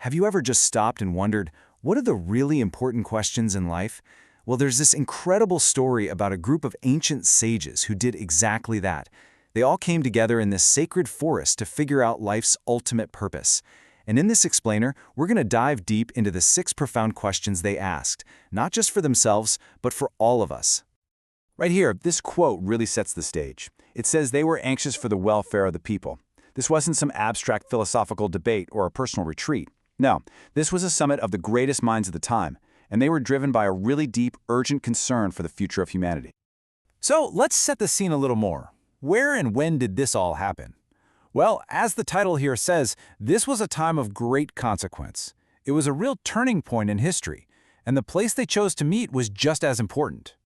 Have you ever just stopped and wondered, what are the really important questions in life? Well, there's this incredible story about a group of ancient sages who did exactly that. They all came together in this sacred forest to figure out life's ultimate purpose. And in this explainer, we're going to dive deep into the 6 profound questions they asked, not just for themselves, but for all of us. Right here, this quote really sets the stage. It says they were anxious for the welfare of the people. This wasn't some abstract philosophical debate or a personal retreat. No, this was a summit of the greatest minds of the time, and they were driven by a really deep, urgent concern for the future of humanity. So let's set the scene a little more. Where and when did this all happen? Well, as the title here says, this was a time of great consequence. It was a real turning point in history, and the place they chose to meet was just as important.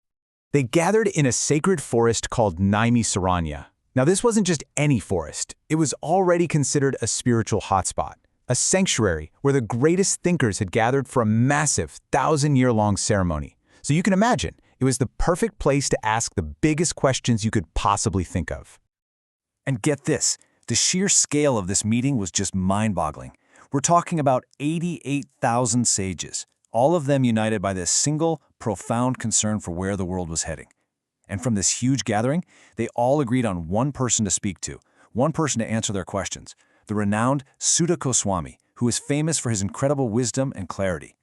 They gathered in a sacred forest called naimisharanya. Now, this wasn't just any forest. It was already considered a spiritual hotspot, a sanctuary where the greatest thinkers had gathered for a massive 1,000-year-long ceremony. So you can imagine, it was the perfect place to ask the biggest questions you could possibly think of. And get this, the sheer scale of this meeting was just mind-boggling. We're talking about 88,000 sages, all of them united by this single, profound concern for where the world was heading. And from this huge gathering, they all agreed on one person to speak to, one person to answer their questions, the renowned Sutta Goswami, who is famous for his incredible wisdom and clarity.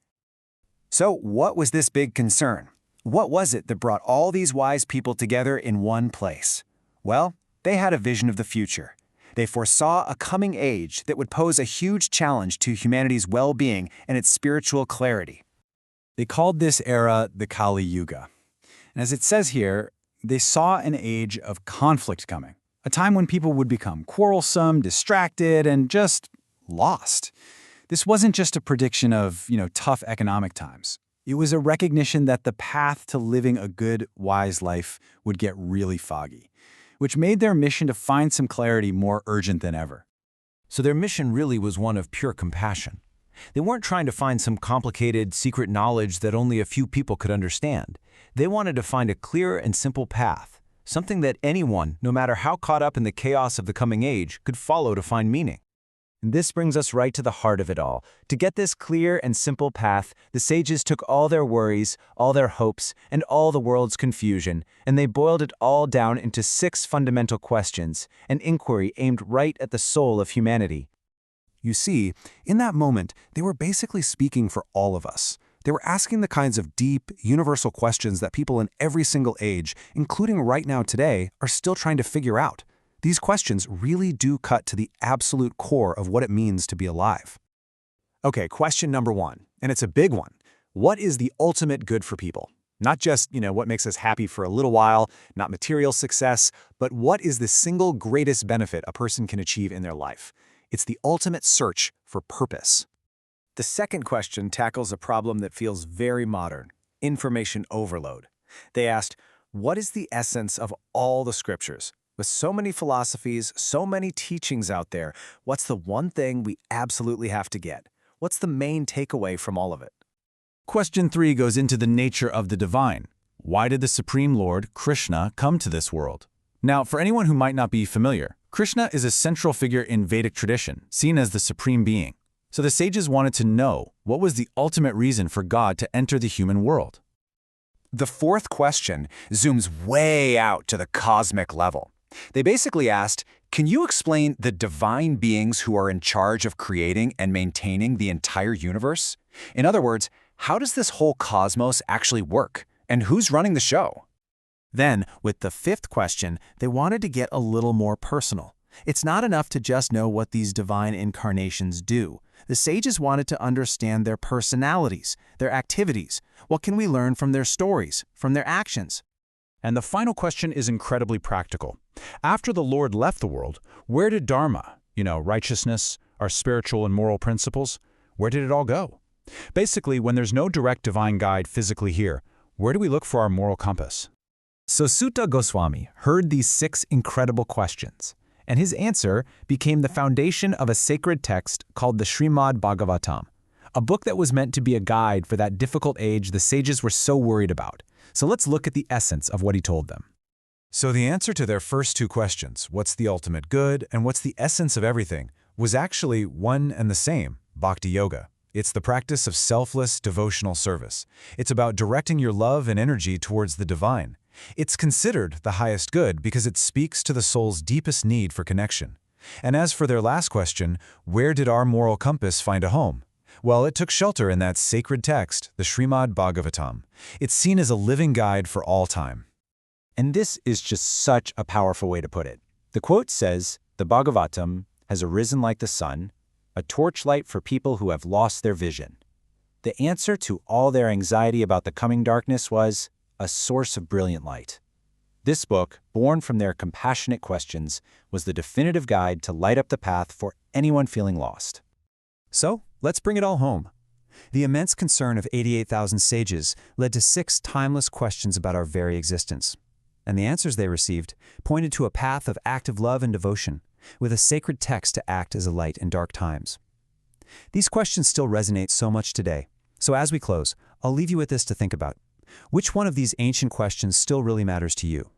So what was this big concern? What was it that brought all these wise people together in one place? Well, they had a vision of the future. They foresaw a coming age that would pose a huge challenge to humanity's well-being and its spiritual clarity. They called this era the Kali Yuga. And as it says here, they saw an age of conflict coming, a time when people would become quarrelsome, distracted, and just lost. This wasn't just a prediction of, tough economic times. It was a recognition that the path to living a good, wise life would get really foggy, which made their mission to find some clarity more urgent than ever. So their mission really was one of pure compassion. They weren't trying to find some complicated, secret knowledge that only a few people could understand. They wanted to find a clear and simple path, something that anyone, no matter how caught up in the chaos of the coming age, could follow to find meaning. And this brings us right to the heart of it all. To get this clear and simple path, the sages took all their worries, all their hopes, and all the world's confusion, and they boiled it all down into 6 fundamental questions, an inquiry aimed right at the soul of humanity. You see, in that moment, they were basically speaking for all of us. They were asking the kinds of deep, universal questions that people in every single age, including right now today, are still trying to figure out. These questions really do cut to the absolute core of what it means to be alive. Okay, question number 1, and it's a big one. What is the ultimate good for people? Not just, what makes us happy for a little while, not material success, but what is the single greatest benefit a person can achieve in their life? It's the ultimate search for purpose. The second question tackles a problem that feels very modern: information overload. They asked, what is the essence of all the scriptures? With so many philosophies, so many teachings out there, what's the one thing we absolutely have to get? What's the main takeaway from all of it? Question 3 goes into the nature of the divine. Why did the Supreme Lord, Krishna, come to this world? Now, for anyone who might not be familiar, Krishna is a central figure in Vedic tradition, seen as the supreme being. So the sages wanted to know what was the ultimate reason for God to enter the human world. The fourth question zooms way out to the cosmic level. They basically asked, can you explain the divine beings who are in charge of creating and maintaining the entire universe? In other words, how does this whole cosmos actually work? And who's running the show? Then, with the 5th question, they wanted to get a little more personal. It's not enough to just know what these divine incarnations do. The sages wanted to understand their personalities, their activities. What can we learn from their stories, from their actions? And the final question is incredibly practical. After the Lord left the world, where did Dharma, righteousness, our spiritual and moral principles, where did it all go? Basically, when there's no direct divine guide physically here, where do we look for our moral compass? So Sutta Goswami heard these 6 incredible questions, and his answer became the foundation of a sacred text called the Shrimad Bhagavatam, a book that was meant to be a guide for that difficult age the sages were so worried about. So let's look at the essence of what he told them. So the answer to their first 2 questions, what's the ultimate good and what's the essence of everything, was actually one and the same, Bhakti Yoga. It's the practice of selfless, devotional service. It's about directing your love and energy towards the divine. It's considered the highest good because it speaks to the soul's deepest need for connection. And as for their last question, where did our moral compass find a home? Well, it took shelter in that sacred text, the Shrimad Bhagavatam. It's seen as a living guide for all time. And this is just such a powerful way to put it. The quote says, "The Bhagavatam has arisen like the sun, a torchlight for people who have lost their vision." The answer to all their anxiety about the coming darkness was a source of brilliant light. This book, born from their compassionate questions, was the definitive guide to light up the path for anyone feeling lost. So, let's bring it all home. The immense concern of 88,000 sages led to 6 timeless questions about our very existence. And the answers they received pointed to a path of active love and devotion, with a sacred text to act as a light in dark times. These questions still resonate so much today. So as we close, I'll leave you with this to think about. Which one of these ancient questions still really matters to you?